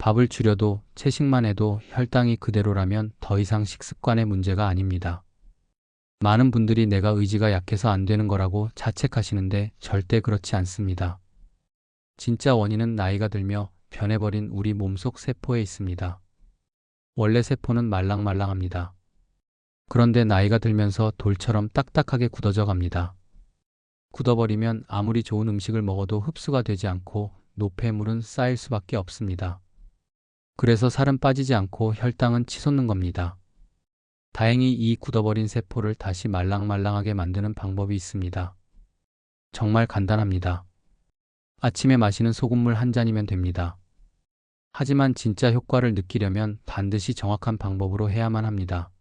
밥을 줄여도 채식만 해도 혈당이 그대로라면 더 이상 식습관의 문제가 아닙니다. 많은 분들이 내가 의지가 약해서 안 되는 거라고 자책하시는데 절대 그렇지 않습니다. 진짜 원인은 나이가 들며 변해버린 우리 몸속 세포에 있습니다. 원래 세포는 말랑말랑합니다. 그런데 나이가 들면서 돌처럼 딱딱하게 굳어져 갑니다. 굳어버리면 아무리 좋은 음식을 먹어도 흡수가 되지 않고 노폐물은 쌓일 수밖에 없습니다. 그래서 살은 빠지지 않고 혈당은 치솟는 겁니다. 다행히 이 굳어버린 세포를 다시 말랑말랑하게 만드는 방법이 있습니다. 정말 간단합니다. 아침에 마시는 소금물 한 잔이면 됩니다. 하지만 진짜 효과를 느끼려면 반드시 정확한 방법으로 해야만 합니다.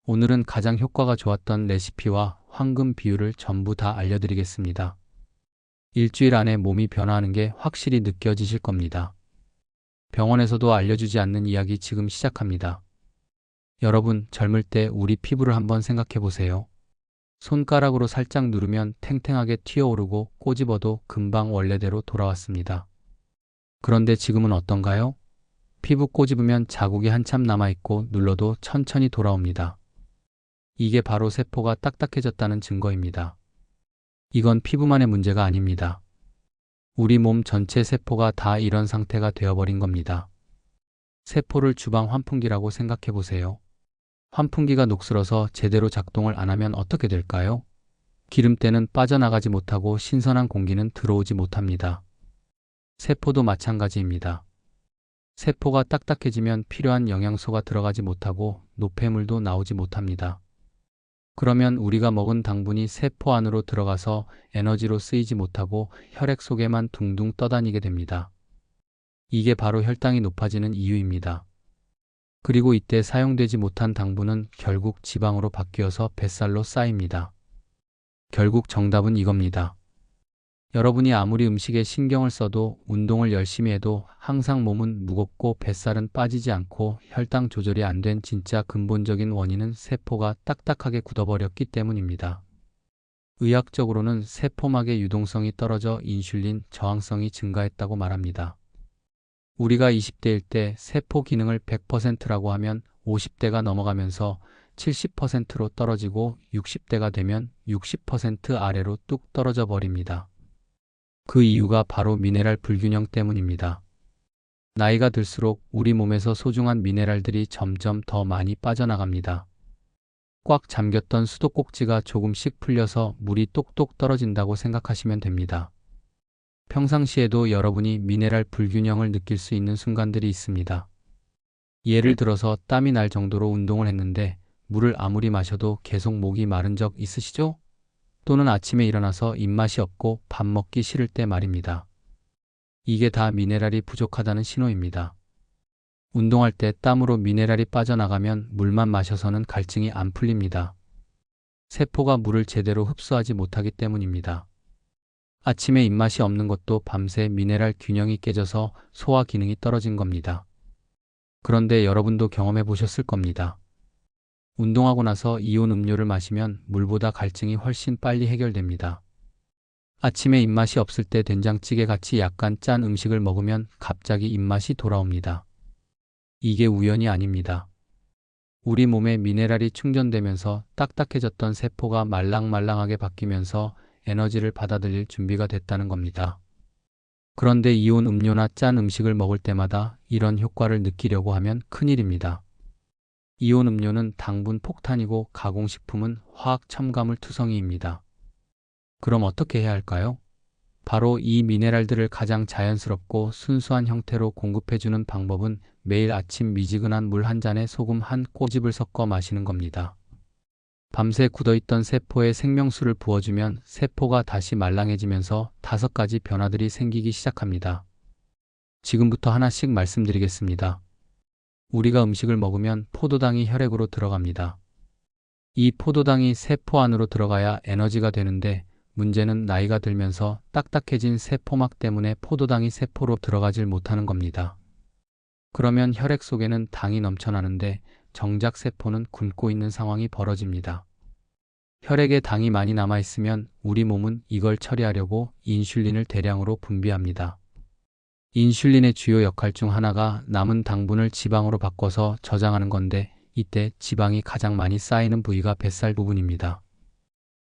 오늘은 가장 효과가 좋았던 레시피와 황금 비율을 전부 다 알려드리겠습니다. 일주일 안에 몸이 변화하는 게 확실히 느껴지실 겁니다. 병원에서도 알려주지 않는 이야기 지금 시작합니다. 여러분, 젊을 때 우리 피부를 한번 생각해 보세요. 손가락으로 살짝 누르면 탱탱하게 튀어오르고 꼬집어도 금방 원래대로 돌아왔습니다. 그런데 지금은 어떤가요? 피부 꼬집으면 자국이 한참 남아있고 눌러도 천천히 돌아옵니다. 이게 바로 세포가 딱딱해졌다는 증거입니다. 이건 피부만의 문제가 아닙니다. 우리 몸 전체 세포가 다 이런 상태가 되어버린 겁니다. 세포를 주방 환풍기라고 생각해 보세요. 환풍기가 녹슬어서 제대로 작동을 안 하면 어떻게 될까요? 기름때는 빠져나가지 못하고 신선한 공기는 들어오지 못합니다. 세포도 마찬가지입니다. 세포가 딱딱해지면 필요한 영양소가 들어가지 못하고 노폐물도 나오지 못합니다. 그러면 우리가 먹은 당분이 세포 안으로 들어가서 에너지로 쓰이지 못하고 혈액 속에만 둥둥 떠다니게 됩니다. 이게 바로 혈당이 높아지는 이유입니다. 그리고 이때 사용되지 못한 당분은 결국 지방으로 바뀌어서 뱃살로 쌓입니다. 결국 정답은 이겁니다. 여러분이 아무리 음식에 신경을 써도 운동을 열심히 해도 항상 몸은 무겁고 뱃살은 빠지지 않고 혈당 조절이 안 된 진짜 근본적인 원인은 세포가 딱딱하게 굳어버렸기 때문입니다. 의학적으로는 세포막의 유동성이 떨어져 인슐린 저항성이 증가했다고 말합니다. 우리가 20대일 때 세포 기능을 100%라고 하면 50대가 넘어가면서 70%로 떨어지고 60대가 되면 60% 아래로 뚝 떨어져 버립니다. 그 이유가 바로 미네랄 불균형 때문입니다. 나이가 들수록 우리 몸에서 소중한 미네랄들이 점점 더 많이 빠져나갑니다. 꽉 잠겼던 수도꼭지가 조금씩 풀려서 물이 똑똑 떨어진다고 생각하시면 됩니다. 평상시에도 여러분이 미네랄 불균형을 느낄 수 있는 순간들이 있습니다. 예를 들어서 땀이 날 정도로 운동을 했는데 물을 아무리 마셔도 계속 목이 마른 적 있으시죠? 또는 아침에 일어나서 입맛이 없고 밥 먹기 싫을 때 말입니다. 이게 다 미네랄이 부족하다는 신호입니다. 운동할 때 땀으로 미네랄이 빠져나가면 물만 마셔서는 갈증이 안 풀립니다. 세포가 물을 제대로 흡수하지 못하기 때문입니다. 아침에 입맛이 없는 것도 밤새 미네랄 균형이 깨져서 소화 기능이 떨어진 겁니다. 그런데 여러분도 경험해 보셨을 겁니다. 운동하고 나서 이온 음료를 마시면 물보다 갈증이 훨씬 빨리 해결됩니다. 아침에 입맛이 없을 때 된장찌개 같이 약간 짠 음식을 먹으면 갑자기 입맛이 돌아옵니다. 이게 우연이 아닙니다. 우리 몸에 미네랄이 충전되면서 딱딱해졌던 세포가 말랑말랑하게 바뀌면서 에너지를 받아들일 준비가 됐다는 겁니다. 그런데 이온 음료나 짠 음식을 먹을 때마다 이런 효과를 느끼려고 하면 큰일입니다. 이온 음료는 당분 폭탄이고 가공식품은 화학 첨가물 투성이입니다. 그럼 어떻게 해야 할까요? 바로 이 미네랄들을 가장 자연스럽고 순수한 형태로 공급해주는 방법은 매일 아침 미지근한 물 한 잔에 소금 한 꼬집을 섞어 마시는 겁니다. 밤새 굳어있던 세포에 생명수를 부어주면 세포가 다시 말랑해지면서 5가지 변화들이 생기기 시작합니다. 지금부터 하나씩 말씀드리겠습니다. 우리가 음식을 먹으면 포도당이 혈액으로 들어갑니다. 이 포도당이 세포 안으로 들어가야 에너지가 되는데 문제는 나이가 들면서 딱딱해진 세포막 때문에 포도당이 세포로 들어가질 못하는 겁니다. 그러면 혈액 속에는 당이 넘쳐나는데 정작 세포는 굶고 있는 상황이 벌어집니다. 혈액에 당이 많이 남아있으면 우리 몸은 이걸 처리하려고 인슐린을 대량으로 분비합니다. 인슐린의 주요 역할 중 하나가 남은 당분을 지방으로 바꿔서 저장하는 건데 이때 지방이 가장 많이 쌓이는 부위가 뱃살 부분입니다.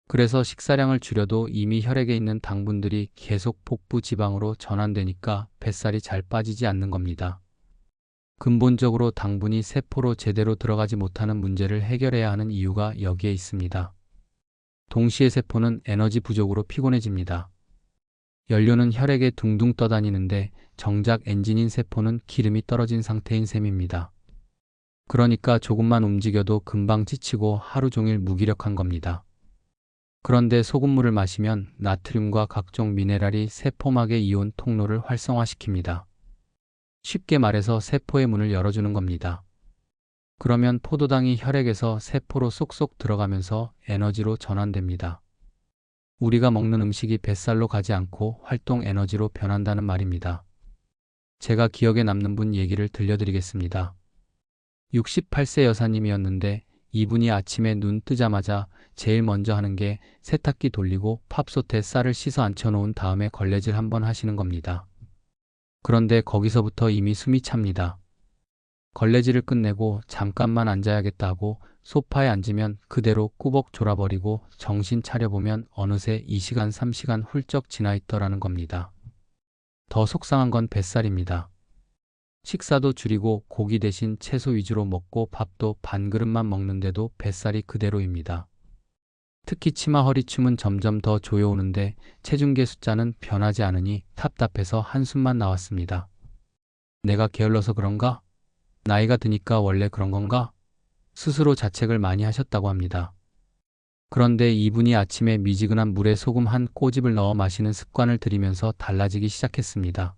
그래서 식사량을 줄여도 이미 혈액에 있는 당분들이 계속 복부 지방으로 전환되니까 뱃살이 잘 빠지지 않는 겁니다. 근본적으로 당분이 세포로 제대로 들어가지 못하는 문제를 해결해야 하는 이유가 여기에 있습니다. 동시에 세포는 에너지 부족으로 피곤해집니다. 연료는 혈액에 둥둥 떠다니는데 정작 엔진인 세포는 기름이 떨어진 상태인 셈입니다. 그러니까 조금만 움직여도 금방 지치고 하루 종일 무기력한 겁니다. 그런데 소금물을 마시면 나트륨과 각종 미네랄이 세포막의 이온 통로를 활성화시킵니다. 쉽게 말해서 세포의 문을 열어주는 겁니다. 그러면 포도당이 혈액에서 세포로 쏙쏙 들어가면서 에너지로 전환됩니다. 우리가 먹는 음식이 뱃살로 가지 않고 활동 에너지로 변한다는 말입니다. 제가 기억에 남는 분 얘기를 들려드리겠습니다. 68세 여사님이었는데 이분이 아침에 눈 뜨자마자 제일 먼저 하는 게 세탁기 돌리고 팝솥에 쌀을 씻어 앉혀놓은 다음에 걸레질 한번 하시는 겁니다. 그런데 거기서부터 이미 숨이 찹니다. 걸레질을 끝내고 잠깐만 앉아야겠다 하고 소파에 앉으면 그대로 꾸벅 졸아버리고 정신 차려보면 어느새 2시간 3시간 훌쩍 지나 있더라는 겁니다. 더 속상한 건 뱃살입니다. 식사도 줄이고 고기 대신 채소 위주로 먹고 밥도 반 그릇만 먹는데도 뱃살이 그대로입니다. 특히 치마 허리춤은 점점 더 조여오는데 체중계 숫자는 변하지 않으니 답답해서 한숨만 나왔습니다. 내가 게을러서 그런가? 나이가 드니까 원래 그런 건가? 스스로 자책을 많이 하셨다고 합니다. 그런데 이분이 아침에 미지근한 물에 소금 한 꼬집을 넣어 마시는 습관을 들이면서 달라지기 시작했습니다.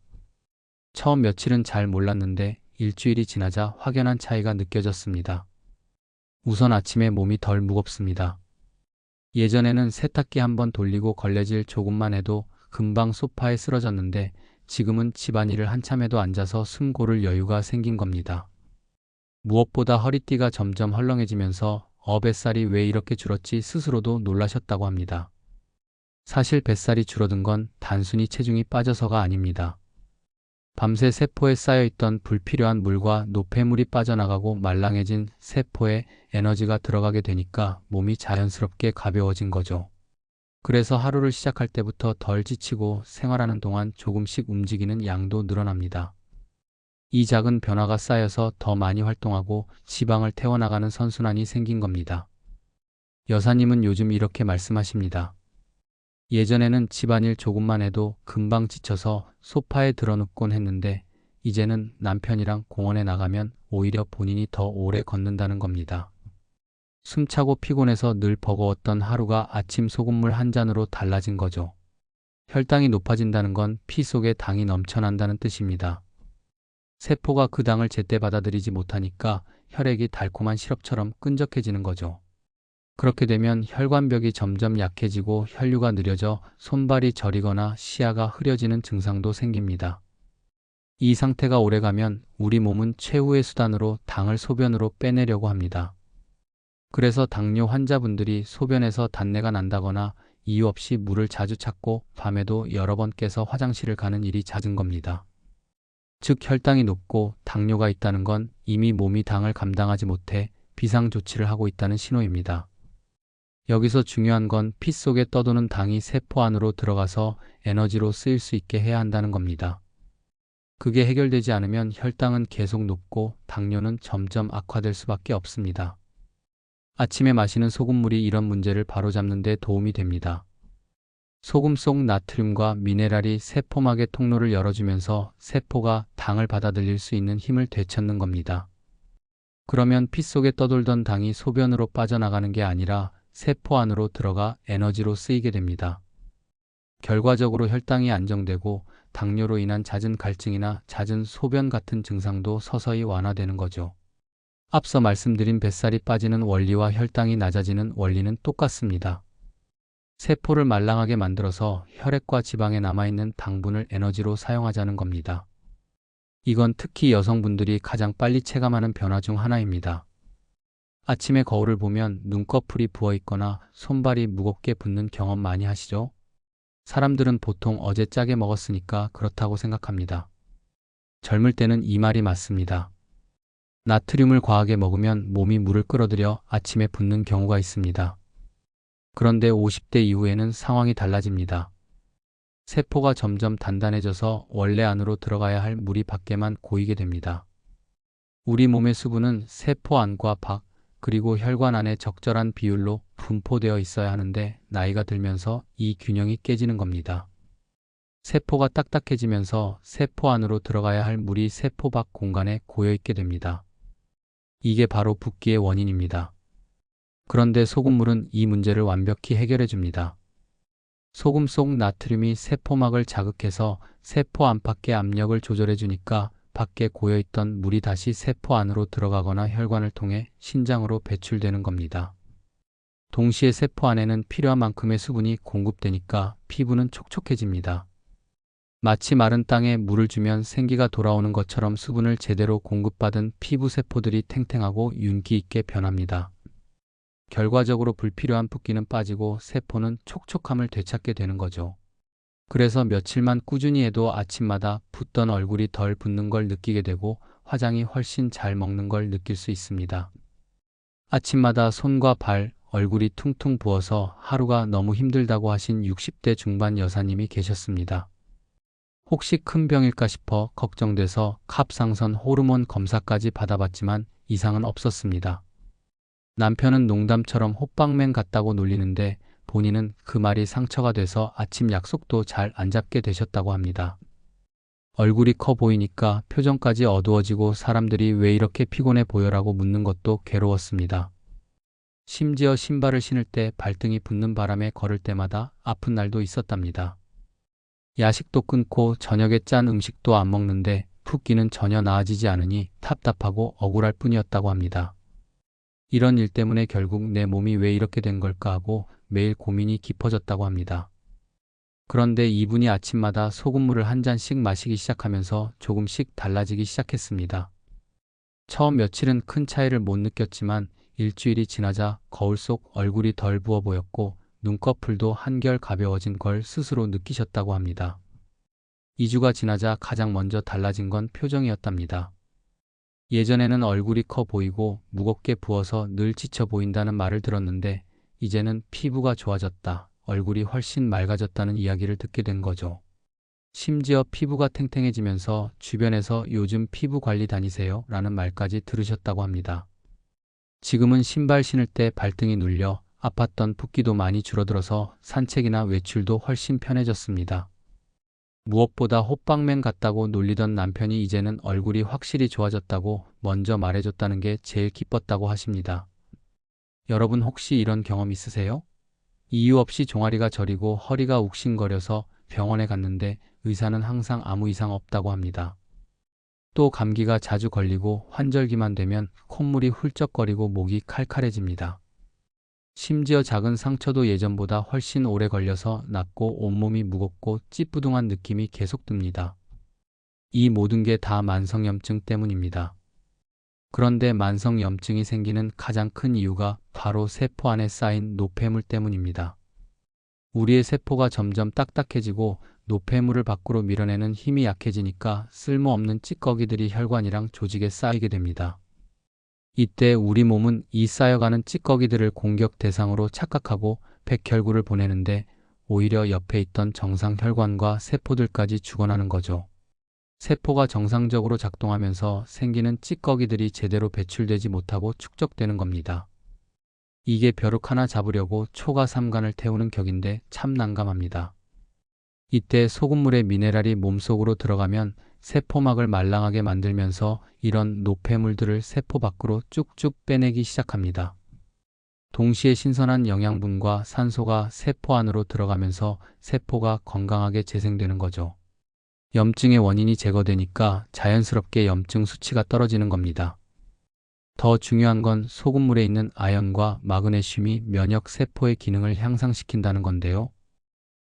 처음 며칠은 잘 몰랐는데 일주일이 지나자 확연한 차이가 느껴졌습니다. 우선 아침에 몸이 덜 무겁습니다. 예전에는 세탁기 한번 돌리고 걸레질 조금만 해도 금방 소파에 쓰러졌는데 지금은 집안일을 한참 해도 앉아서 숨 고를 여유가 생긴 겁니다. 무엇보다 허리띠가 점점 헐렁해지면서 뱃살이 왜 이렇게 줄었지 스스로도 놀라셨다고 합니다. 사실 뱃살이 줄어든 건 단순히 체중이 빠져서가 아닙니다. 밤새 세포에 쌓여있던 불필요한 물과 노폐물이 빠져나가고 말랑해진 세포에 에너지가 들어가게 되니까 몸이 자연스럽게 가벼워진 거죠. 그래서 하루를 시작할 때부터 덜 지치고 생활하는 동안 조금씩 움직이는 양도 늘어납니다. 이 작은 변화가 쌓여서 더 많이 활동하고 지방을 태워나가는 선순환이 생긴 겁니다. 여사님은 요즘 이렇게 말씀하십니다. 예전에는 집안일 조금만 해도 금방 지쳐서 소파에 드러눕곤 했는데 이제는 남편이랑 공원에 나가면 오히려 본인이 더 오래 걷는다는 겁니다. 숨차고 피곤해서 늘 버거웠던 하루가 아침 소금물 한 잔으로 달라진 거죠. 혈당이 높아진다는 건 피 속에 당이 넘쳐난다는 뜻입니다. 세포가 그 당을 제때 받아들이지 못하니까 혈액이 달콤한 시럽처럼 끈적해지는 거죠. 그렇게 되면 혈관벽이 점점 약해지고 혈류가 느려져 손발이 저리거나 시야가 흐려지는 증상도 생깁니다. 이 상태가 오래가면 우리 몸은 최후의 수단으로 당을 소변으로 빼내려고 합니다. 그래서 당뇨 환자분들이 소변에서 단내가 난다거나 이유 없이 물을 자주 찾고 밤에도 여러 번 깨서 화장실을 가는 일이 잦은 겁니다. 즉 혈당이 높고 당뇨가 있다는 건 이미 몸이 당을 감당하지 못해 비상조치를 하고 있다는 신호입니다. 여기서 중요한 건 피 속에 떠도는 당이 세포 안으로 들어가서 에너지로 쓰일 수 있게 해야 한다는 겁니다. 그게 해결되지 않으면 혈당은 계속 높고 당뇨는 점점 악화될 수밖에 없습니다. 아침에 마시는 소금물이 이런 문제를 바로잡는 데 도움이 됩니다. 소금 속 나트륨과 미네랄이 세포막의 통로를 열어주면서 세포가 당을 받아들일 수 있는 힘을 되찾는 겁니다. 그러면 피 속에 떠돌던 당이 소변으로 빠져나가는 게 아니라 세포 안으로 들어가 에너지로 쓰이게 됩니다. 결과적으로 혈당이 안정되고 당뇨로 인한 잦은 갈증이나 잦은 소변 같은 증상도 서서히 완화되는 거죠. 앞서 말씀드린 뱃살이 빠지는 원리와 혈당이 낮아지는 원리는 똑같습니다. 세포를 말랑하게 만들어서 혈액과 지방에 남아있는 당분을 에너지로 사용하자는 겁니다. 이건 특히 여성분들이 가장 빨리 체감하는 변화 중 하나입니다. 아침에 거울을 보면 눈꺼풀이 부어있거나 손발이 무겁게 붓는 경험 많이 하시죠? 사람들은 보통 어제 짜게 먹었으니까 그렇다고 생각합니다. 젊을 때는 이 말이 맞습니다. 나트륨을 과하게 먹으면 몸이 물을 끌어들여 아침에 붓는 경우가 있습니다. 그런데 50대 이후에는 상황이 달라집니다. 세포가 점점 단단해져서 원래 안으로 들어가야 할 물이 밖에만 고이게 됩니다. 우리 몸의 수분은 세포 안과 밖, 그리고 혈관 안에 적절한 비율로 분포되어 있어야 하는데 나이가 들면서 이 균형이 깨지는 겁니다. 세포가 딱딱해지면서 세포 안으로 들어가야 할 물이 세포 밖 공간에 고여있게 됩니다. 이게 바로 붓기의 원인입니다. 그런데 소금물은 이 문제를 완벽히 해결해 줍니다. 소금 속 나트륨이 세포막을 자극해서 세포 안팎의 압력을 조절해 주니까 밖에 고여있던 물이 다시 세포 안으로 들어가거나 혈관을 통해 신장으로 배출되는 겁니다. 동시에 세포 안에는 필요한 만큼의 수분이 공급되니까 피부는 촉촉해집니다. 마치 마른 땅에 물을 주면 생기가 돌아오는 것처럼 수분을 제대로 공급받은 피부 세포들이 탱탱하고 윤기 있게 변합니다. 결과적으로 불필요한 붓기는 빠지고 세포는 촉촉함을 되찾게 되는 거죠. 그래서 며칠만 꾸준히 해도 아침마다 붓던 얼굴이 덜 붓는 걸 느끼게 되고 화장이 훨씬 잘 먹는 걸 느낄 수 있습니다. 아침마다 손과 발, 얼굴이 퉁퉁 부어서 하루가 너무 힘들다고 하신 60대 중반 여사님이 계셨습니다. 혹시 큰 병일까 싶어 걱정돼서 갑상선 호르몬 검사까지 받아봤지만 이상은 없었습니다. 남편은 농담처럼 호빵맨 같다고 놀리는데 본인은 그 말이 상처가 돼서 아침 약속도 잘 안 잡게 되셨다고 합니다. 얼굴이 커 보이니까 표정까지 어두워지고 사람들이 왜 이렇게 피곤해 보여라고 묻는 것도 괴로웠습니다. 심지어 신발을 신을 때 발등이 붓는 바람에 걸을 때마다 아픈 날도 있었답니다. 야식도 끊고 저녁에 짠 음식도 안 먹는데 붓기는 전혀 나아지지 않으니 답답하고 억울할 뿐이었다고 합니다. 이런 일 때문에 결국 내 몸이 왜 이렇게 된 걸까 하고 매일 고민이 깊어졌다고 합니다. 그런데 이분이 아침마다 소금물을 한 잔씩 마시기 시작하면서 조금씩 달라지기 시작했습니다. 처음 며칠은 큰 차이를 못 느꼈지만 일주일이 지나자 거울 속 얼굴이 덜 부어 보였고 눈꺼풀도 한결 가벼워진 걸 스스로 느끼셨다고 합니다. 2주가 지나자 가장 먼저 달라진 건 표정이었답니다. 예전에는 얼굴이 커 보이고 무겁게 부어서 늘 지쳐 보인다는 말을 들었는데 이제는 피부가 좋아졌다, 얼굴이 훨씬 맑아졌다는 이야기를 듣게 된 거죠. 심지어 피부가 탱탱해지면서 주변에서 요즘 피부 관리 다니세요? 라는 말까지 들으셨다고 합니다. 지금은 신발 신을 때 발등이 눌려 아팠던 붓기도 많이 줄어들어서 산책이나 외출도 훨씬 편해졌습니다. 무엇보다 호빵맨 같다고 놀리던 남편이 이제는 얼굴이 확실히 좋아졌다고 먼저 말해줬다는 게 제일 기뻤다고 하십니다. 여러분 혹시 이런 경험 있으세요? 이유 없이 종아리가 저리고 허리가 욱신거려서 병원에 갔는데 의사는 항상 아무 이상 없다고 합니다. 또 감기가 자주 걸리고 환절기만 되면 콧물이 훌쩍거리고 목이 칼칼해집니다. 심지어 작은 상처도 예전보다 훨씬 오래 걸려서 낫고 온몸이 무겁고 찌뿌둥한 느낌이 계속 듭니다. 이 모든 게 다 만성염증 때문입니다. 그런데 만성염증이 생기는 가장 큰 이유가 바로 세포 안에 쌓인 노폐물 때문입니다. 우리의 세포가 점점 딱딱해지고 노폐물을 밖으로 밀어내는 힘이 약해지니까 쓸모없는 찌꺼기들이 혈관이랑 조직에 쌓이게 됩니다. 이때 우리 몸은 이 쌓여가는 찌꺼기들을 공격 대상으로 착각하고 백혈구를 보내는데 오히려 옆에 있던 정상 혈관과 세포들까지 죽어나는 거죠. 세포가 정상적으로 작동하면서 생기는 찌꺼기들이 제대로 배출되지 못하고 축적되는 겁니다. 이게 벼룩 하나 잡으려고 초가 삼간을 태우는 격인데 참 난감합니다. 이때 소금물의 미네랄이 몸속으로 들어가면 세포막을 말랑하게 만들면서 이런 노폐물들을 세포 밖으로 쭉쭉 빼내기 시작합니다. 동시에 신선한 영양분과 산소가 세포 안으로 들어가면서 세포가 건강하게 재생되는 거죠. 염증의 원인이 제거되니까 자연스럽게 염증 수치가 떨어지는 겁니다. 더 중요한 건 소금물에 있는 아연과 마그네슘이 면역 세포의 기능을 향상시킨다는 건데요.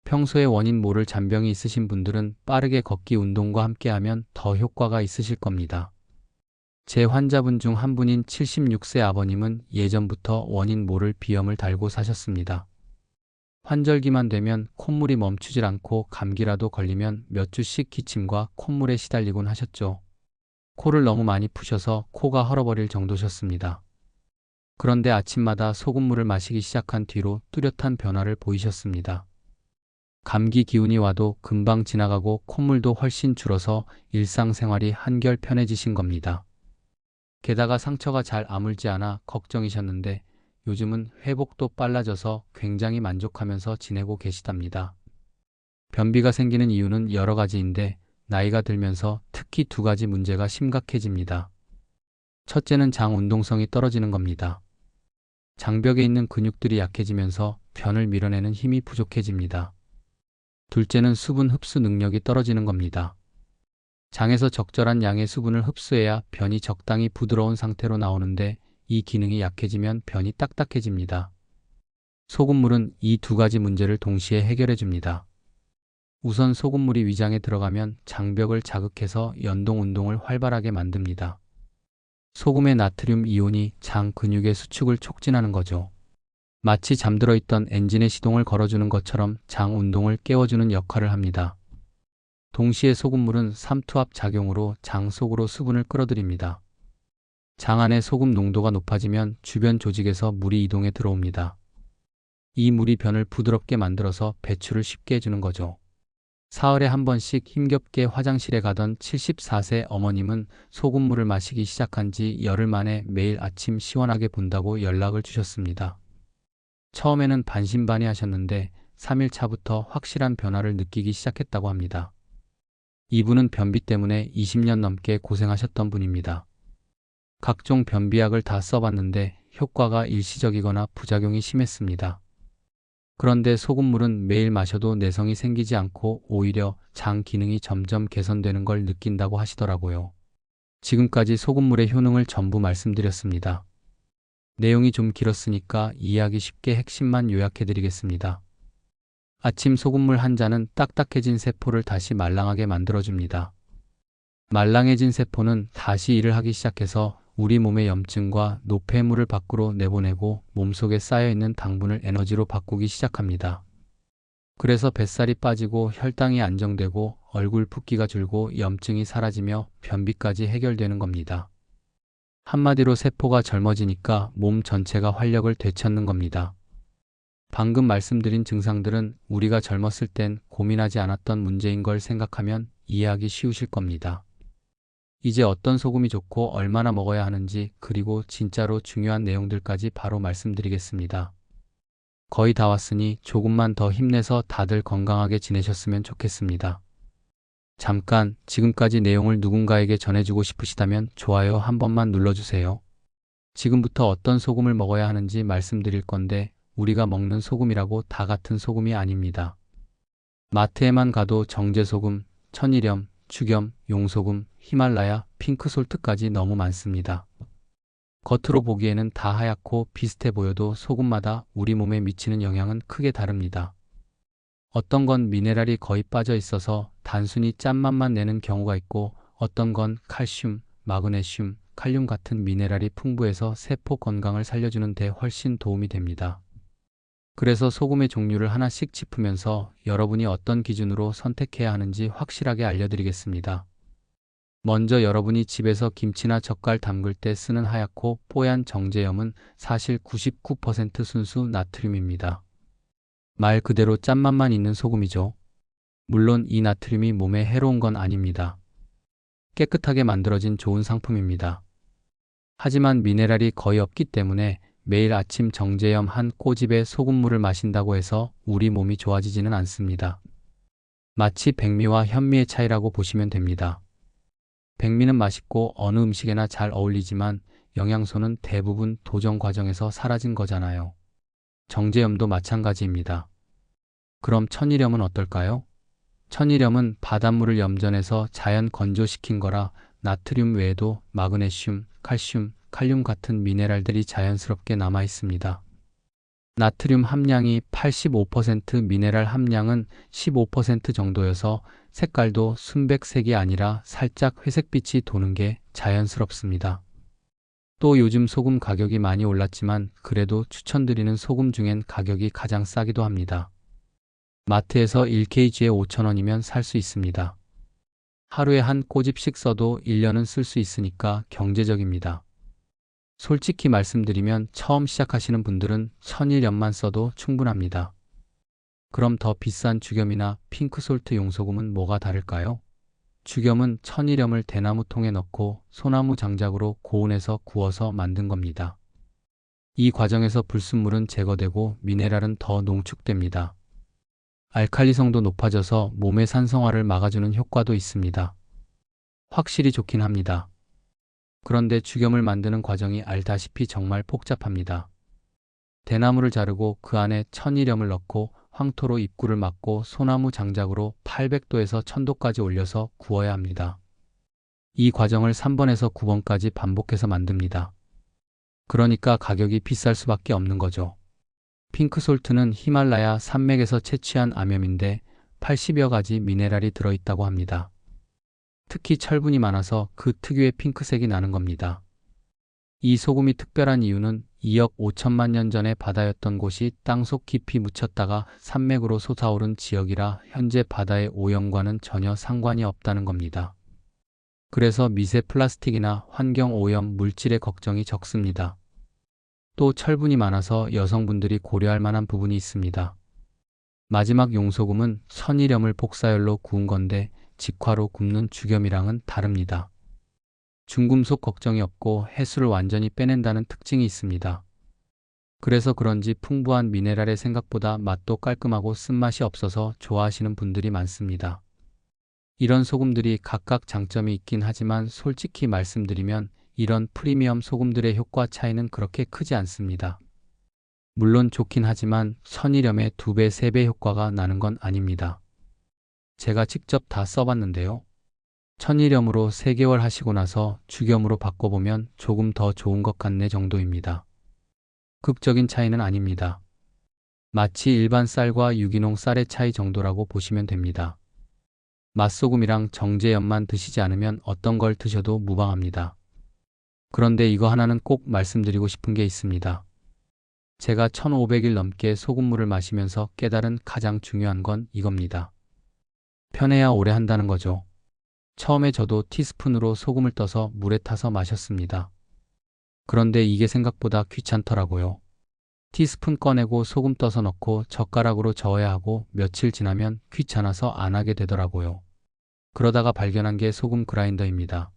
평소에 원인 모를 잔병이 있으신 분들은 빠르게 걷기 운동과 함께하면 더 효과가 있으실 겁니다. 제 환자분 중 한 분인 76세 아버님은 예전부터 원인 모를 비염을 달고 사셨습니다. 환절기만 되면 콧물이 멈추질 않고 감기라도 걸리면 몇 주씩 기침과 콧물에 시달리곤 하셨죠. 코를 너무 많이 푸셔서 코가 헐어버릴 정도셨습니다. 그런데 아침마다 소금물을 마시기 시작한 뒤로 뚜렷한 변화를 보이셨습니다. 감기 기운이 와도 금방 지나가고 콧물도 훨씬 줄어서 일상생활이 한결 편해지신 겁니다. 게다가 상처가 잘 아물지 않아 걱정이셨는데 요즘은 회복도 빨라져서 굉장히 만족하면서 지내고 계시답니다. 변비가 생기는 이유는 여러 가지인데 나이가 들면서 특히 두 가지 문제가 심각해집니다. 첫째는 장 운동성이 떨어지는 겁니다. 장벽에 있는 근육들이 약해지면서 변을 밀어내는 힘이 부족해집니다. 둘째는 수분 흡수 능력이 떨어지는 겁니다. 장에서 적절한 양의 수분을 흡수해야 변이 적당히 부드러운 상태로 나오는데 이 기능이 약해지면 변이 딱딱해집니다. 소금물은 이 두 가지 문제를 동시에 해결해 줍니다. 우선 소금물이 위장에 들어가면 장벽을 자극해서 연동 운동을 활발하게 만듭니다. 소금의 나트륨 이온이 장 근육의 수축을 촉진하는 거죠. 마치 잠들어 있던 엔진의 시동을 걸어주는 것처럼 장 운동을 깨워주는 역할을 합니다. 동시에 소금물은 삼투압 작용으로 장 속으로 수분을 끌어들입니다. 장 안에 소금 농도가 높아지면 주변 조직에서 물이 이동해 들어옵니다. 이 물이 변을 부드럽게 만들어서 배출을 쉽게 해주는 거죠. 사흘에 한 번씩 힘겹게 화장실에 가던 74세 어머님은 소금물을 마시기 시작한 지 열흘 만에 매일 아침 시원하게 본다고 연락을 주셨습니다. 처음에는 반신반의하셨는데 3일 차부터 확실한 변화를 느끼기 시작했다고 합니다. 이분은 변비 때문에 20년 넘게 고생하셨던 분입니다. 각종 변비약을 다 써봤는데 효과가 일시적이거나 부작용이 심했습니다. 그런데 소금물은 매일 마셔도 내성이 생기지 않고 오히려 장 기능이 점점 개선되는 걸 느낀다고 하시더라고요. 지금까지 소금물의 효능을 전부 말씀드렸습니다. 내용이 좀 길었으니까 이해하기 쉽게 핵심만 요약해드리겠습니다. 아침 소금물 한 잔은 딱딱해진 세포를 다시 말랑하게 만들어줍니다. 말랑해진 세포는 다시 일을 하기 시작해서 우리 몸의 염증과 노폐물을 밖으로 내보내고 몸속에 쌓여있는 당분을 에너지로 바꾸기 시작합니다. 그래서 뱃살이 빠지고 혈당이 안정되고 얼굴 붓기가 줄고 염증이 사라지며 변비까지 해결되는 겁니다. 한마디로 세포가 젊어지니까 몸 전체가 활력을 되찾는 겁니다. 방금 말씀드린 증상들은 우리가 젊었을 땐 고민하지 않았던 문제인 걸 생각하면 이해하기 쉬우실 겁니다. 이제 어떤 소금이 좋고 얼마나 먹어야 하는지 그리고 진짜로 중요한 내용들까지 바로 말씀드리겠습니다. 거의 다 왔으니 조금만 더 힘내서 다들 건강하게 지내셨으면 좋겠습니다. 잠깐 지금까지 내용을 누군가에게 전해주고 싶으시다면 좋아요 한 번만 눌러주세요. 지금부터 어떤 소금을 먹어야 하는지 말씀드릴 건데 우리가 먹는 소금이라고 다 같은 소금이 아닙니다. 마트에만 가도 정제소금, 천일염, 축염, 용소금, 히말라야, 핑크솔트까지 너무 많습니다. 겉으로 보기에는 다 하얗고 비슷해 보여도 소금마다 우리 몸에 미치는 영향은 크게 다릅니다. 어떤 건 미네랄이 거의 빠져 있어서 단순히 짠맛만 내는 경우가 있고 어떤 건 칼슘, 마그네슘, 칼륨 같은 미네랄이 풍부해서 세포 건강을 살려주는 데 훨씬 도움이 됩니다. 그래서 소금의 종류를 하나씩 짚으면서 여러분이 어떤 기준으로 선택해야 하는지 확실하게 알려드리겠습니다. 먼저 여러분이 집에서 김치나 젓갈 담글 때 쓰는 하얗고 뽀얀 정제염은 사실 99% 순수 나트륨입니다. 말 그대로 짠맛만 있는 소금이죠. 물론 이 나트륨이 몸에 해로운 건 아닙니다. 깨끗하게 만들어진 좋은 상품입니다. 하지만 미네랄이 거의 없기 때문에 매일 아침 정제염 한 꼬집에 소금물을 마신다고 해서 우리 몸이 좋아지지는 않습니다. 마치 백미와 현미의 차이라고 보시면 됩니다. 백미는 맛있고 어느 음식에나 잘 어울리지만 영양소는 대부분 도정 과정에서 사라진 거잖아요. 정제염도 마찬가지입니다. 그럼 천일염은 어떨까요? 천일염은 바닷물을 염전해서 자연 건조시킨 거라 나트륨 외에도 마그네슘, 칼슘, 칼륨 같은 미네랄들이 자연스럽게 남아 있습니다. 나트륨 함량이 85%, 미네랄 함량은 15% 정도여서 색깔도 순백색이 아니라 살짝 회색빛이 도는 게 자연스럽습니다. 또 요즘 소금 가격이 많이 올랐지만 그래도 추천드리는 소금 중엔 가격이 가장 싸기도 합니다. 마트에서 1kg에 5,000원이면 살 수 있습니다. 하루에 한 꼬집씩 써도 1년은 쓸 수 있으니까 경제적입니다. 솔직히 말씀드리면 처음 시작하시는 분들은 천일염만 써도 충분합니다. 그럼 더 비싼 죽염이나 핑크솔트 용소금은 뭐가 다를까요? 죽염은 천일염을 대나무통에 넣고 소나무 장작으로 고온에서 구워서 만든 겁니다. 이 과정에서 불순물은 제거되고 미네랄은 더 농축됩니다. 알칼리성도 높아져서 몸의 산성화를 막아주는 효과도 있습니다. 확실히 좋긴 합니다. 그런데 죽염을 만드는 과정이 알다시피 정말 복잡합니다. 대나무를 자르고 그 안에 천일염을 넣고 황토로 입구를 막고 소나무 장작으로 800도에서 1000도까지 올려서 구워야 합니다. 이 과정을 3번에서 9번까지 반복해서 만듭니다. 그러니까 가격이 비쌀 수밖에 없는 거죠. 핑크솔트는 히말라야 산맥에서 채취한 암염인데 80여 가지 미네랄이 들어있다고 합니다. 특히 철분이 많아서 그 특유의 핑크색이 나는 겁니다. 이 소금이 특별한 이유는 2억 5천만 년 전에 바다였던 곳이 땅속 깊이 묻혔다가 산맥으로 솟아오른 지역이라 현재 바다의 오염과는 전혀 상관이 없다는 겁니다. 그래서 미세 플라스틱이나 환경 오염 물질의 걱정이 적습니다. 또 철분이 많아서 여성분들이 고려할 만한 부분이 있습니다. 마지막 용소금은 천일염을 복사열로 구운 건데 직화로 굽는 죽염이랑은 다릅니다. 중금속 걱정이 없고 해수를 완전히 빼낸다는 특징이 있습니다. 그래서 그런지 풍부한 미네랄의 생각보다 맛도 깔끔하고 쓴맛이 없어서 좋아하시는 분들이 많습니다. 이런 소금들이 각각 장점이 있긴 하지만 솔직히 말씀드리면 이런 프리미엄 소금들의 효과 차이는 그렇게 크지 않습니다. 물론 좋긴 하지만 천일염의 2배, 3배 효과가 나는 건 아닙니다. 제가 직접 다 써봤는데요. 천일염으로 3개월 하시고 나서 죽염으로 바꿔보면 조금 더 좋은 것 같네 정도입니다. 극적인 차이는 아닙니다. 마치 일반 쌀과 유기농 쌀의 차이 정도라고 보시면 됩니다. 맛소금이랑 정제염만 드시지 않으면 어떤 걸 드셔도 무방합니다. 그런데 이거 하나는 꼭 말씀드리고 싶은 게 있습니다. 제가 1500일 넘게 소금물을 마시면서 깨달은 가장 중요한 건 이겁니다. 편해야 오래 한다는 거죠. 처음에 저도 티스푼으로 소금을 떠서 물에 타서 마셨습니다. 그런데 이게 생각보다 귀찮더라고요. 티스푼 꺼내고 소금 떠서 넣고 젓가락으로 저어야 하고 며칠 지나면 귀찮아서 안 하게 되더라고요. 그러다가 발견한 게 소금 그라인더입니다.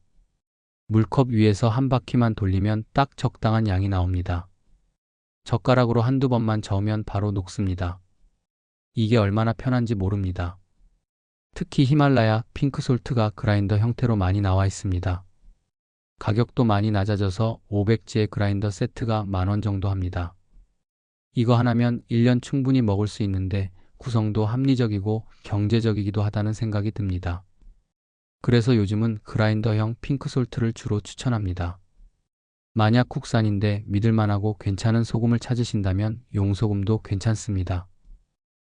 물컵 위에서 한 바퀴만 돌리면 딱 적당한 양이 나옵니다. 젓가락으로 한두 번만 저으면 바로 녹습니다. 이게 얼마나 편한지 모릅니다. 특히 히말라야 핑크솔트가 그라인더 형태로 많이 나와 있습니다. 가격도 많이 낮아져서 500지의 그라인더 세트가 10,000원 정도 합니다. 이거 하나면 1년 충분히 먹을 수 있는데 구성도 합리적이고 경제적이기도 하다는 생각이 듭니다. 그래서 요즘은 그라인더형 핑크솔트를 주로 추천합니다. 만약 국산인데 믿을만하고 괜찮은 소금을 찾으신다면 용소금도 괜찮습니다.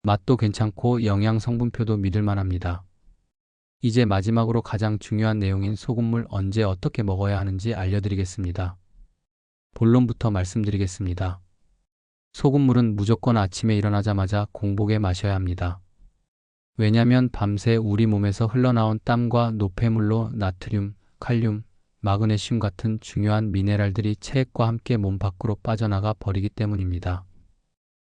맛도 괜찮고 영양 성분표도 믿을만합니다. 이제 마지막으로 가장 중요한 내용인 소금물 언제 어떻게 먹어야 하는지 알려드리겠습니다. 본론부터 말씀드리겠습니다. 소금물은 무조건 아침에 일어나자마자 공복에 마셔야 합니다. 왜냐하면 밤새 우리 몸에서 흘러나온 땀과 노폐물로 나트륨, 칼륨, 마그네슘 같은 중요한 미네랄들이 체액과 함께 몸 밖으로 빠져나가 버리기 때문입니다.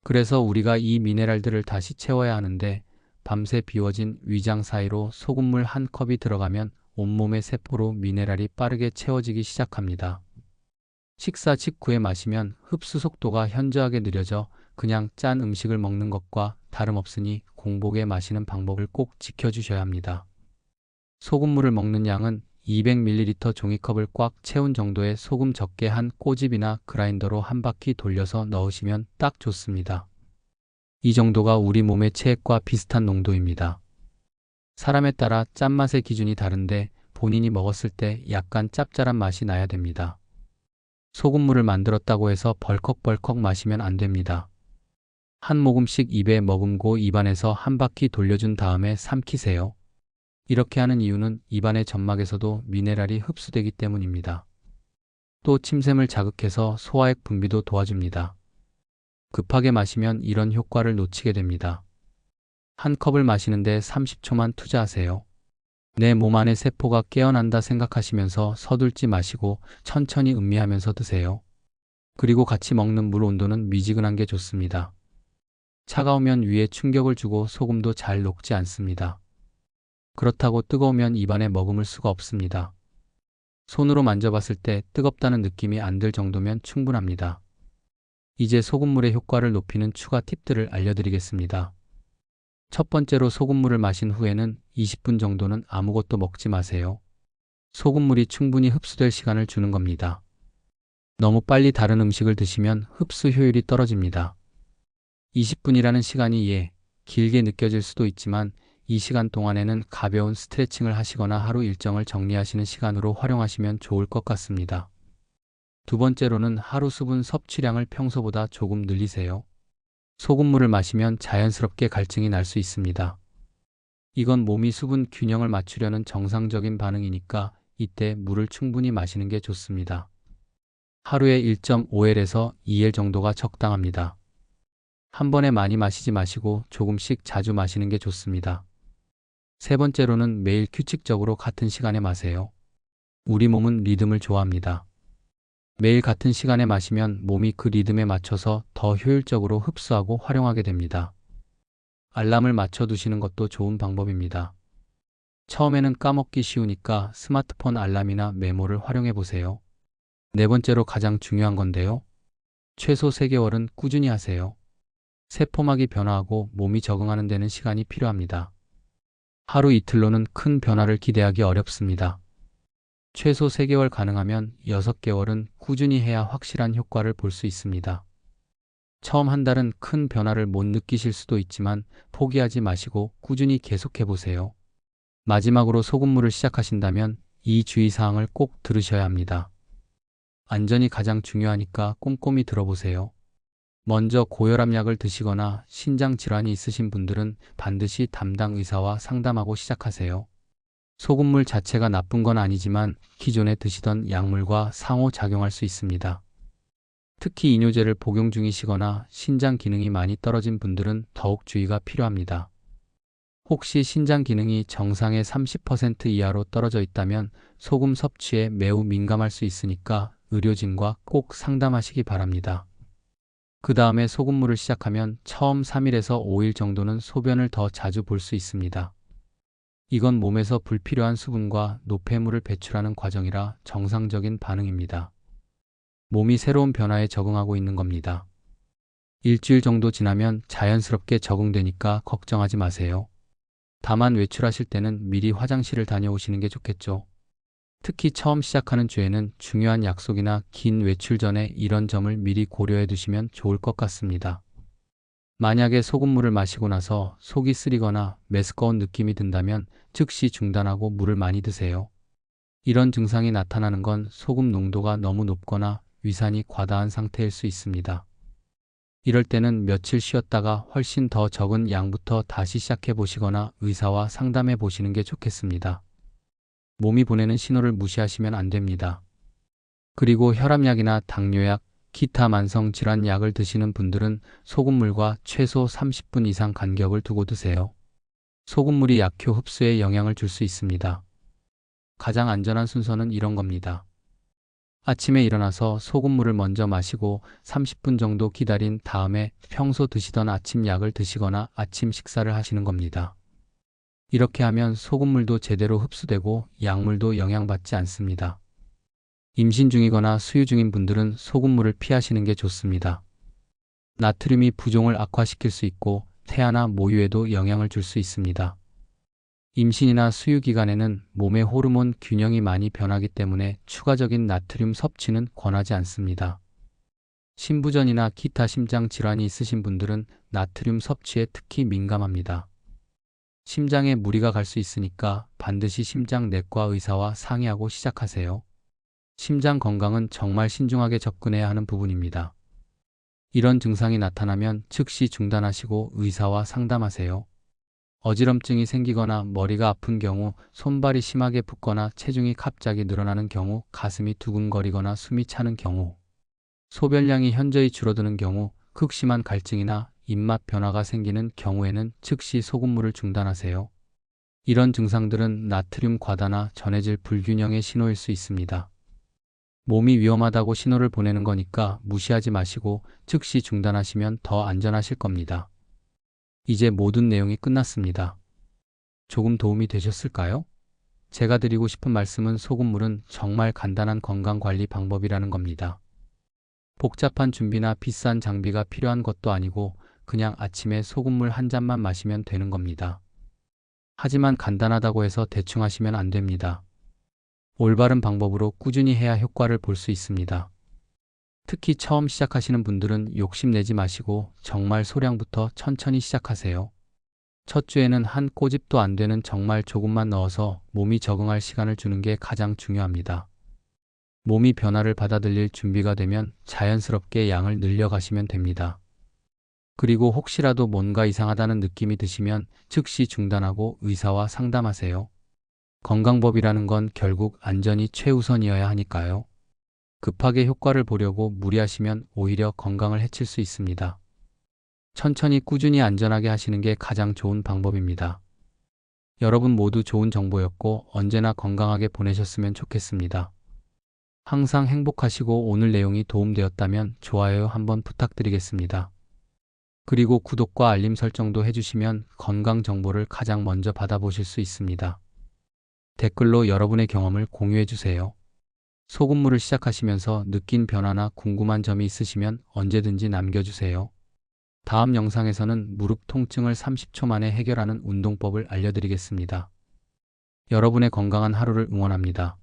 그래서 우리가 이 미네랄들을 다시 채워야 하는데 밤새 비워진 위장 사이로 소금물 한 컵이 들어가면 온몸의 세포로 미네랄이 빠르게 채워지기 시작합니다. 식사 직후에 마시면 흡수 속도가 현저하게 느려져 그냥 짠 음식을 먹는 것과 다름없으니 공복에 마시는 방법을 꼭 지켜주셔야 합니다. 소금물을 먹는 양은 200ml 종이컵을 꽉 채운 정도의 소금 적게 한 꼬집이나 그라인더로 한 바퀴 돌려서 넣으시면 딱 좋습니다. 이 정도가 우리 몸의 체액과 비슷한 농도입니다. 사람에 따라 짠맛의 기준이 다른데 본인이 먹었을 때 약간 짭짤한 맛이 나야 됩니다. 소금물을 만들었다고 해서 벌컥벌컥 마시면 안 됩니다. 한 모금씩 입에 머금고 입안에서 한 바퀴 돌려준 다음에 삼키세요. 이렇게 하는 이유는 입안의 점막에서도 미네랄이 흡수되기 때문입니다. 또 침샘을 자극해서 소화액 분비도 도와줍니다. 급하게 마시면 이런 효과를 놓치게 됩니다. 한 컵을 마시는데 30초만 투자하세요. 내 몸 안의 세포가 깨어난다 생각하시면서 서둘지 마시고 천천히 음미하면서 드세요. 그리고 같이 먹는 물 온도는 미지근한 게 좋습니다. 차가우면 위에 충격을 주고 소금도 잘 녹지 않습니다. 그렇다고 뜨거우면 입안에 머금을 수가 없습니다. 손으로 만져봤을 때 뜨겁다는 느낌이 안 들 정도면 충분합니다. 이제 소금물의 효과를 높이는 추가 팁들을 알려드리겠습니다. 첫 번째로 소금물을 마신 후에는 20분 정도는 아무것도 먹지 마세요. 소금물이 충분히 흡수될 시간을 주는 겁니다. 너무 빨리 다른 음식을 드시면 흡수 효율이 떨어집니다. 20분이라는 시간이 길게 느껴질 수도 있지만 이 시간 동안에는 가벼운 스트레칭을 하시거나 하루 일정을 정리하시는 시간으로 활용하시면 좋을 것 같습니다. 두 번째로는 하루 수분 섭취량을 평소보다 조금 늘리세요. 소금물을 마시면 자연스럽게 갈증이 날 수 있습니다. 이건 몸이 수분 균형을 맞추려는 정상적인 반응이니까 이때 물을 충분히 마시는 게 좋습니다. 하루에 1.5L에서 2L 정도가 적당합니다. 한 번에 많이 마시지 마시고 조금씩 자주 마시는 게 좋습니다. 세 번째로는 매일 규칙적으로 같은 시간에 마세요. 우리 몸은 리듬을 좋아합니다. 매일 같은 시간에 마시면 몸이 그 리듬에 맞춰서 더 효율적으로 흡수하고 활용하게 됩니다. 알람을 맞춰두시는 것도 좋은 방법입니다. 처음에는 까먹기 쉬우니까 스마트폰 알람이나 메모를 활용해 보세요. 네 번째로 가장 중요한 건데요. 최소 3개월은 꾸준히 하세요. 세포막이 변화하고 몸이 적응하는 데는 시간이 필요합니다. 하루 이틀로는 큰 변화를 기대하기 어렵습니다. 최소 3개월 가능하면 6개월은 꾸준히 해야 확실한 효과를 볼 수 있습니다. 처음 한 달은 큰 변화를 못 느끼실 수도 있지만 포기하지 마시고 꾸준히 계속해 보세요. 마지막으로 소금물을 시작하신다면 이 주의사항을 꼭 들으셔야 합니다. 안전이 가장 중요하니까 꼼꼼히 들어보세요. 먼저 고혈압약을 드시거나 신장 질환이 있으신 분들은 반드시 담당 의사와 상담하고 시작하세요. 소금물 자체가 나쁜 건 아니지만 기존에 드시던 약물과 상호작용할 수 있습니다. 특히 이뇨제를 복용 중이시거나 신장 기능이 많이 떨어진 분들은 더욱 주의가 필요합니다. 혹시 신장 기능이 정상의 30% 이하로 떨어져 있다면 소금 섭취에 매우 민감할 수 있으니까 의료진과 꼭 상담하시기 바랍니다. 그 다음에 소금물을 시작하면 처음 3일에서 5일 정도는 소변을 더 자주 볼 수 있습니다. 이건 몸에서 불필요한 수분과 노폐물을 배출하는 과정이라 정상적인 반응입니다. 몸이 새로운 변화에 적응하고 있는 겁니다. 일주일 정도 지나면 자연스럽게 적응되니까 걱정하지 마세요. 다만 외출하실 때는 미리 화장실을 다녀오시는 게 좋겠죠. 특히 처음 시작하는 주에는 중요한 약속이나 긴 외출 전에 이런 점을 미리 고려해 두시면 좋을 것 같습니다. 만약에 소금물을 마시고 나서 속이 쓰리거나 메스꺼운 느낌이 든다면 즉시 중단하고 물을 많이 드세요. 이런 증상이 나타나는 건 소금 농도가 너무 높거나 위산이 과다한 상태일 수 있습니다. 이럴 때는 며칠 쉬었다가 훨씬 더 적은 양부터 다시 시작해 보시거나 의사와 상담해 보시는 게 좋겠습니다. 몸이 보내는 신호를 무시하시면 안 됩니다. 그리고 혈압약이나 당뇨약, 기타 만성 질환 약을 드시는 분들은 소금물과 최소 30분 이상 간격을 두고 드세요. 소금물이 약효 흡수에 영향을 줄 수 있습니다. 가장 안전한 순서는 이런 겁니다. 아침에 일어나서 소금물을 먼저 마시고 30분 정도 기다린 다음에 평소 드시던 아침 약을 드시거나 아침 식사를 하시는 겁니다. 이렇게 하면 소금물도 제대로 흡수되고 약물도 영향받지 않습니다. 임신 중이거나 수유 중인 분들은 소금물을 피하시는 게 좋습니다. 나트륨이 부종을 악화시킬 수 있고 태아나 모유에도 영향을 줄 수 있습니다. 임신이나 수유 기간에는 몸의 호르몬 균형이 많이 변하기 때문에 추가적인 나트륨 섭취는 권하지 않습니다. 신부전이나 기타 심장 질환이 있으신 분들은 나트륨 섭취에 특히 민감합니다. 심장에 무리가 갈 수 있으니까 반드시 심장내과 의사와 상의하고 시작하세요. 심장 건강은 정말 신중하게 접근해야 하는 부분입니다. 이런 증상이 나타나면 즉시 중단하시고 의사와 상담하세요. 어지럼증이 생기거나 머리가 아픈 경우, 손발이 심하게 붓거나 체중이 갑자기 늘어나는 경우, 가슴이 두근거리거나 숨이 차는 경우, 소변량이 현저히 줄어드는 경우, 극심한 갈증이나 입맛 변화가 생기는 경우에는 즉시 소금물을 중단하세요. 이런 증상들은 나트륨 과다나 전해질 불균형의 신호일 수 있습니다. 몸이 위험하다고 신호를 보내는 거니까 무시하지 마시고 즉시 중단하시면 더 안전하실 겁니다. 이제 모든 내용이 끝났습니다. 조금 도움이 되셨을까요? 제가 드리고 싶은 말씀은 소금물은 정말 간단한 건강관리 방법이라는 겁니다. 복잡한 준비나 비싼 장비가 필요한 것도 아니고 그냥 아침에 소금물 한 잔만 마시면 되는 겁니다. 하지만 간단하다고 해서 대충 하시면 안 됩니다. 올바른 방법으로 꾸준히 해야 효과를 볼 수 있습니다. 특히 처음 시작하시는 분들은 욕심내지 마시고 정말 소량부터 천천히 시작하세요. 첫 주에는 한 꼬집도 안 되는 정말 조금만 넣어서 몸이 적응할 시간을 주는 게 가장 중요합니다. 몸이 변화를 받아들일 준비가 되면 자연스럽게 양을 늘려가시면 됩니다. 그리고 혹시라도 뭔가 이상하다는 느낌이 드시면 즉시 중단하고 의사와 상담하세요. 건강법이라는 건 결국 안전이 최우선이어야 하니까요. 급하게 효과를 보려고 무리하시면 오히려 건강을 해칠 수 있습니다. 천천히 꾸준히 안전하게 하시는 게 가장 좋은 방법입니다. 여러분 모두 좋은 정보였고 언제나 건강하게 보내셨으면 좋겠습니다. 항상 행복하시고 오늘 내용이 도움되었다면 좋아요 한번 부탁드리겠습니다. 그리고 구독과 알림 설정도 해주시면 건강 정보를 가장 먼저 받아보실 수 있습니다. 댓글로 여러분의 경험을 공유해주세요. 소금물을 시작하시면서 느낀 변화나 궁금한 점이 있으시면 언제든지 남겨주세요. 다음 영상에서는 무릎 통증을 30초 만에 해결하는 운동법을 알려드리겠습니다. 여러분의 건강한 하루를 응원합니다.